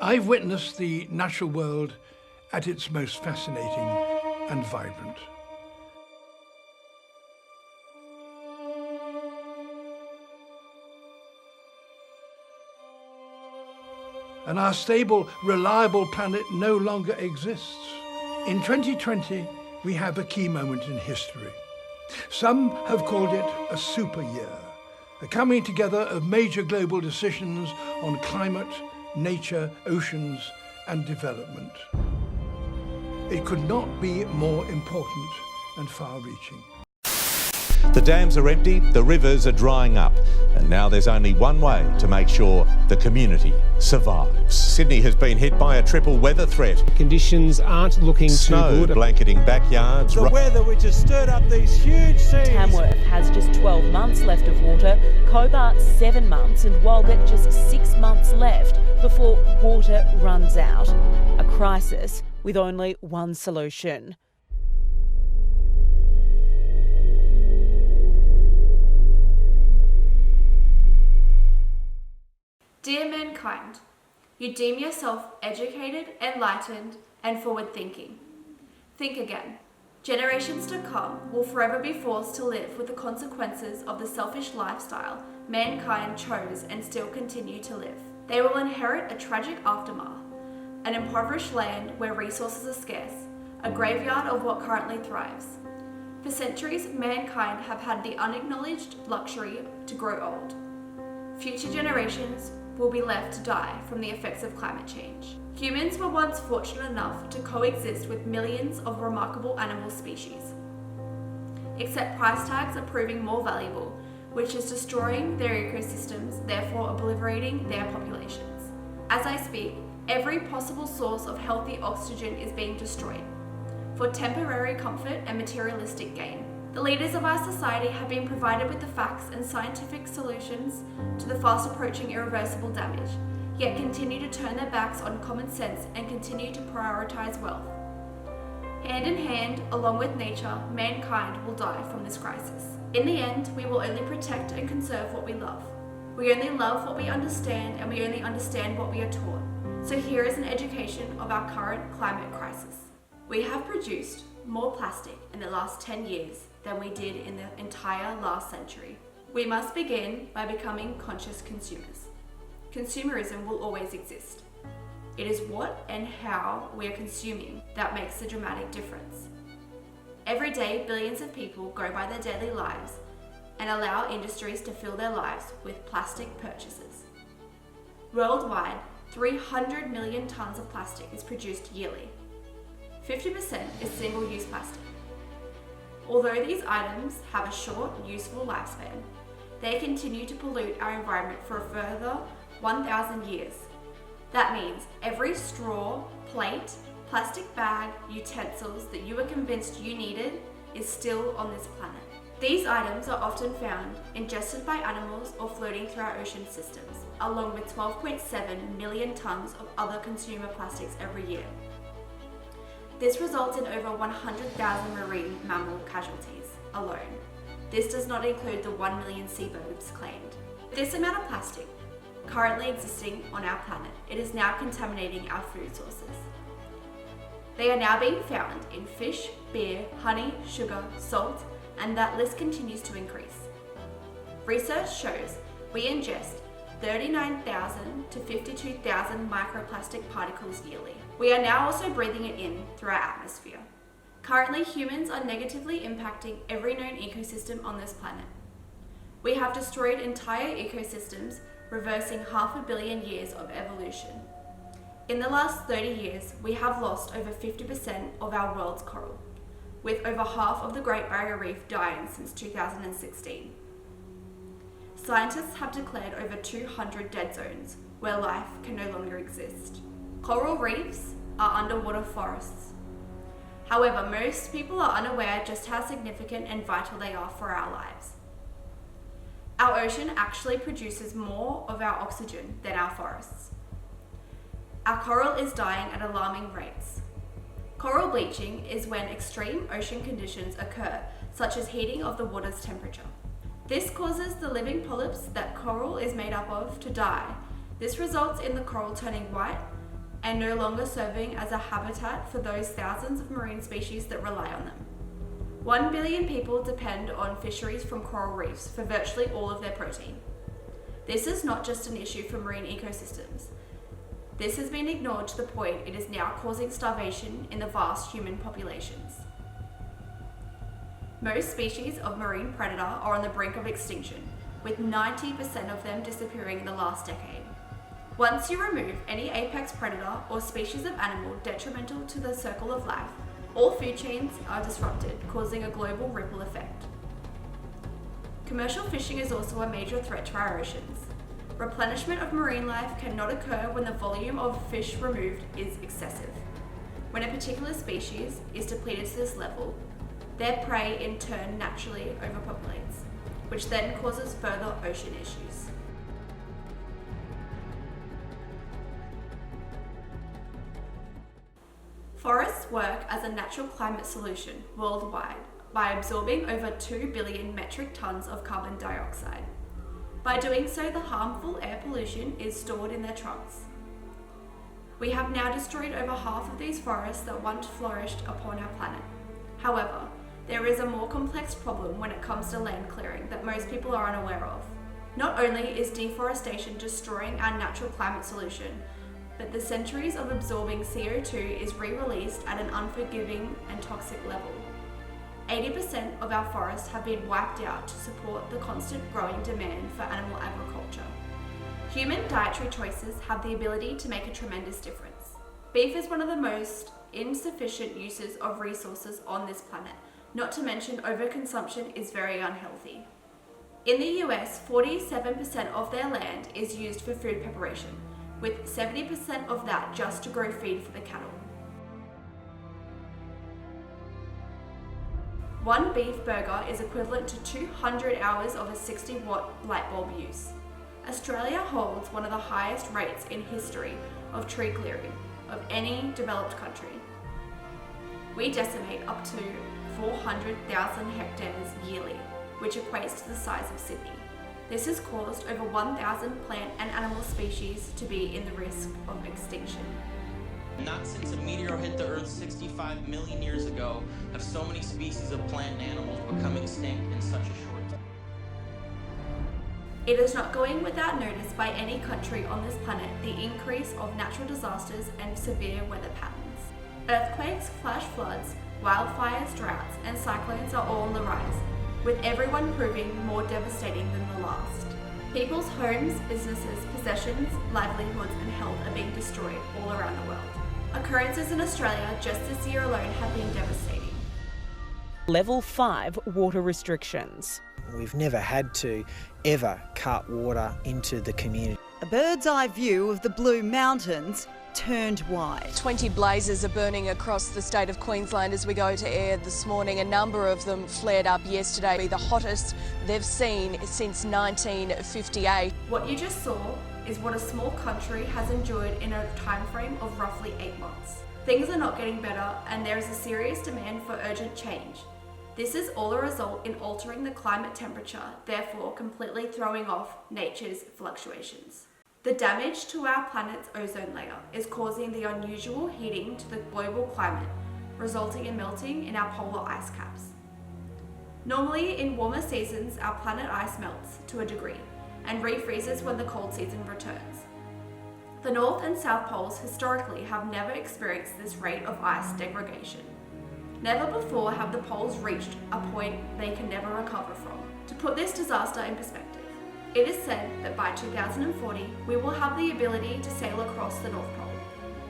I've witnessed the natural world at its most fascinating and vibrant. And our stable, reliable planet no longer exists. In 2020, we have a key moment in history. Some have called it a super year, a coming together of major global decisions on climate, nature, oceans, and development. It could not be more important and far-reaching. The dams are empty, the rivers are drying up, and now there's only one way to make sure the community survives. Sydney has been hit by a triple weather threat. Conditions aren't looking Snow too good. blanketing backyards. The weather which has stirred up these huge seas. Tamworth has just 12 months left of water, Cobart 7 months, and Walgett just 6 months left before water runs out. A crisis with only one solution. Dear mankind, you deem yourself educated, enlightened, and forward-thinking. Think again. Generations to come will forever be forced to live with the consequences of the selfish lifestyle mankind chose and still continue to live. They will inherit a tragic aftermath, an impoverished land where resources are scarce, a graveyard of what currently thrives. For centuries, mankind have had the unacknowledged luxury to grow old. Future generations will be left to die from the effects of climate change. Humans were once fortunate enough to coexist with millions of remarkable animal species. Except price tags are proving more valuable, which is destroying their ecosystems, therefore obliterating their populations. As I speak, every possible source of healthy oxygen is being destroyed for temporary comfort and materialistic gain. The leaders of our society have been provided with the facts and scientific solutions to the fast approaching irreversible damage, yet continue to turn their backs on common sense and continue to prioritise wealth. Hand in hand, along with nature, mankind will die from this crisis. In the end, we will only protect and conserve what we love. We only love what we understand, and we only understand what we are taught. So here is an education of our current climate crisis. We have produced more plastic in the last 10 years than we did in the entire last century. We must begin by becoming conscious consumers. Consumerism will always exist. It is what and how we are consuming that makes the dramatic difference. Every day, billions of people go by their daily lives and allow industries to fill their lives with plastic purchases. Worldwide, 300 million tonnes of plastic is produced yearly. 50% is single-use plastic. Although these items have a short, useful lifespan, they continue to pollute our environment for a further 1,000 years. That means every straw, plate, plastic bag, utensils that you were convinced you needed is still on this planet. These items are often found ingested by animals or floating through our ocean systems, along with 12.7 million tonnes of other consumer plastics every year. This results in over 100,000 marine mammal casualties alone. This does not include the 1 million seabirds claimed. This amount of plastic currently existing on our planet, it is now contaminating our food sources. They are now being found in fish, beer, honey, sugar, salt, and that list continues to increase. Research shows we ingest 39,000 to 52,000 microplastic particles yearly. We are now also breathing it in through our atmosphere. Currently, humans are negatively impacting every known ecosystem on this planet. We have destroyed entire ecosystems, reversing 500 million years of evolution. In the last 30 years, we have lost over 50% of our world's coral, with over half of the Great Barrier Reef dying since 2016. Scientists have declared over 200 dead zones where life can no longer exist. Coral reefs are underwater forests. However, most people are unaware just how significant and vital they are for our lives. Our ocean actually produces more of our oxygen than our forests. Our coral is dying at alarming rates. Coral bleaching is when extreme ocean conditions occur, such as heating of the water's temperature. This causes the living polyps that coral is made up of to die. This results in the coral turning white, and no longer serving as a habitat for those thousands of marine species that rely on them. 1 billion people depend on fisheries from coral reefs for virtually all of their protein. This is not just an issue for marine ecosystems. This has been ignored to the point it is now causing starvation in the vast human populations. Most species of marine predator are on the brink of extinction, with 90% of them disappearing in the last decade. Once you remove any apex predator or species of animal detrimental to the circle of life, all food chains are disrupted, causing a global ripple effect. Commercial fishing is also a major threat to our oceans. Replenishment of marine life cannot occur when the volume of fish removed is excessive. When a particular species is depleted to this level, their prey in turn naturally overpopulates, which then causes further ocean issues. Forests work as a natural climate solution worldwide by absorbing over 2 billion metric tons of carbon dioxide. By doing so, the harmful air pollution is stored in their trunks. We have now destroyed over half of these forests that once flourished upon our planet. However, there is a more complex problem when it comes to land clearing that most people are unaware of. Not only is deforestation destroying our natural climate solution, but the centuries of absorbing CO2 is re-released at an unforgiving and toxic level. 80% of our forests have been wiped out to support the constant growing demand for animal agriculture. Human dietary choices have the ability to make a tremendous difference. Beef is one of the most insufficient uses of resources on this planet, not to mention overconsumption is very unhealthy. In the US, 47% of their land is used for food preparation, with 70% of that just to grow feed for the cattle. One beef burger is equivalent to 200 hours of a 60-watt light bulb use. Australia holds one of the highest rates in history of tree clearing of any developed country. We decimate up to 400,000 hectares yearly, which equates to the size of Sydney. This has caused over 1,000 plant and animal species to be in the risk of extinction. Not since a meteor hit the Earth 65 million years ago have so many species of plant and animals become extinct in such a short time. It is not going without notice by any country on this planet the increase of natural disasters and severe weather patterns. Earthquakes, flash floods, wildfires, droughts, and cyclones are all on the rise, with everyone proving more devastating than the last. People's homes, businesses, possessions, livelihoods, and health are being destroyed all around the world. Occurrences in Australia just this year alone have been devastating. Level 5 water restrictions. We've never had to ever cut water into the community. A bird's eye view of the Blue Mountains turned white. 20 blazes are burning across the state of Queensland as we go to air this morning. A number of them flared up yesterday, the hottest they've seen since 1958. What you just saw is what a small country has endured in a time frame of roughly 8 months. Things are not getting better, and there is a serious demand for urgent change. This is all a result in altering the climate temperature, therefore completely throwing off nature's fluctuations. The damage to our planet's ozone layer is causing the unusual heating to the global climate, resulting in melting in our polar ice caps. Normally, in warmer seasons, our planet ice melts to a degree and refreezes when the cold season returns. The North and South Poles historically have never experienced this rate of ice degradation. Never before have the poles reached a point they can never recover from. To put this disaster in perspective, it is said that by 2040, we will have the ability to sail across the North Pole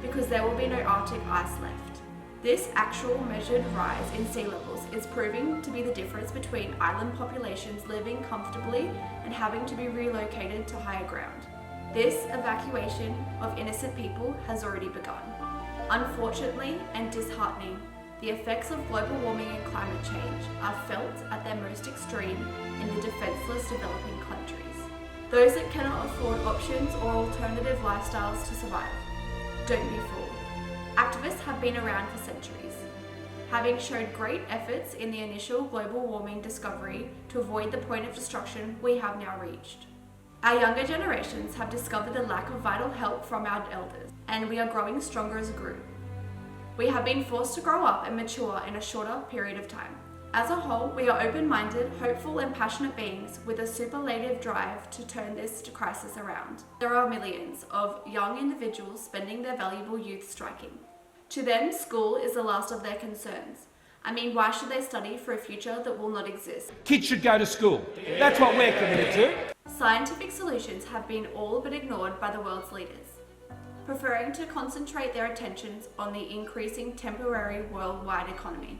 because there will be no Arctic ice left. This actual measured rise in sea levels is proving to be the difference between island populations living comfortably and having to be relocated to higher ground. This evacuation of innocent people has already begun. Unfortunately and disheartening, the effects of global warming and climate change are felt at their most extreme in the defenseless developing countries. Those that cannot afford options or alternative lifestyles to survive. Don't be fooled. Activists have been around for centuries, having showed great efforts in the initial global warming discovery to avoid the point of destruction we have now reached. Our younger generations have discovered the lack of vital help from our elders, and we are growing stronger as a group. We have been forced to grow up and mature in a shorter period of time. As a whole, we are open-minded, hopeful and passionate beings with a superlative drive to turn this crisis around. There are millions of young individuals spending their valuable youth striking. To them, school is the last of their concerns. I mean, why should they study for a future that will not exist? Kids should go to school. That's what we're committed to. Scientific solutions have been all but ignored by the world's leaders, preferring to concentrate their attentions on the increasing temporary worldwide economy,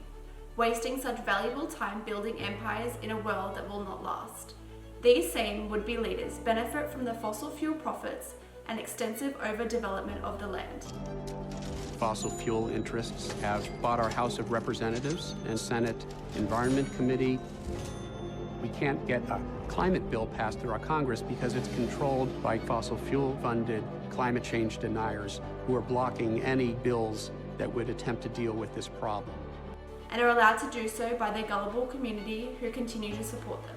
wasting such valuable time building empires in a world that will not last. These same would-be leaders benefit from the fossil fuel profits and extensive overdevelopment of the land. Fossil fuel interests have bought our House of Representatives and Senate Environment Committee. We can't get a climate bill passed through our Congress because it's controlled by fossil fuel-funded climate change deniers who are blocking any bills that would attempt to deal with this problem. And are allowed to do so by their gullible community who continue to support them.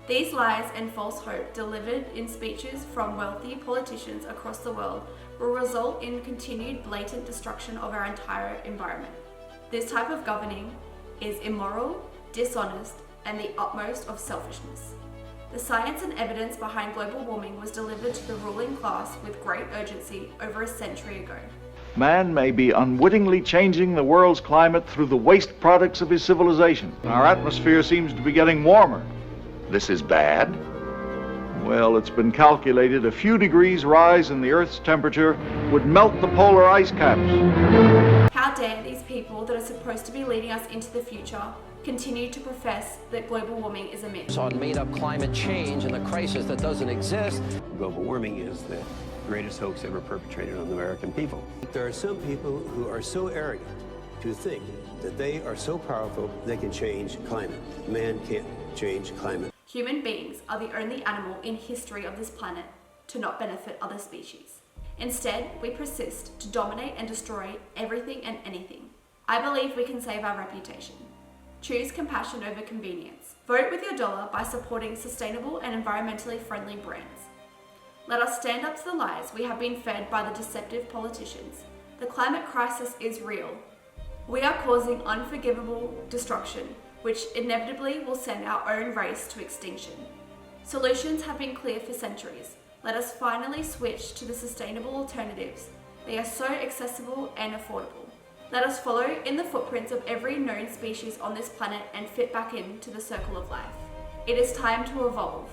These lies and false hope delivered in speeches from wealthy politicians across the world will result in continued blatant destruction of our entire environment. This type of governing is immoral, dishonest, and the utmost of selfishness. The science and evidence behind global warming was delivered to the ruling class with great urgency over a century ago. Man may be unwittingly changing the world's climate through the waste products of his civilization. Our atmosphere seems to be getting warmer. This is bad? Well, it's been calculated a few degrees rise in the Earth's temperature would melt the polar ice caps. How dare these people that are supposed to be leading us into the future continue to profess that global warming is a myth. On made-up climate change and a crisis that doesn't exist. Global warming is the greatest hoax ever perpetrated on the American people. There are some people who are so arrogant to think that they are so powerful they can change climate. Man can't change climate. Human beings are the only animal in history of this planet to not benefit other species. Instead, we persist to dominate and destroy everything and anything. I believe we can save our reputation. Choose compassion over convenience. Vote with your dollar by supporting sustainable and environmentally friendly brands. Let us stand up to the lies we have been fed by the deceptive politicians. The climate crisis is real. We are causing unforgivable destruction, which inevitably will send our own race to extinction. Solutions have been clear for centuries. Let us finally switch to the sustainable alternatives. They are so accessible and affordable. Let us follow in the footprints of every known species on this planet and fit back into the circle of life. It is time to evolve.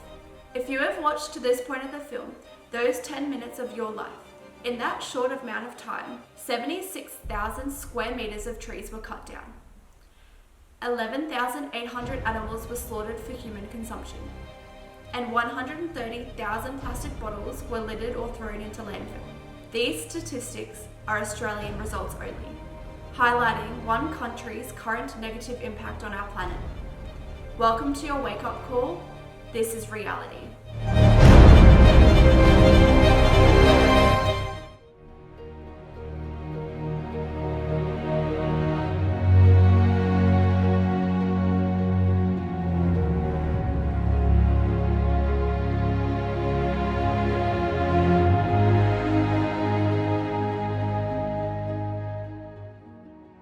If you have watched to this point of the film, those 10 minutes of your life, in that short amount of time, 76,000 square meters of trees were cut down. 11,800 animals were slaughtered for human consumption, and 130,000 plastic bottles were littered or thrown into landfill. These statistics are Australian results only, highlighting one country's current negative impact on our planet. Welcome to your wake-up call. This is reality.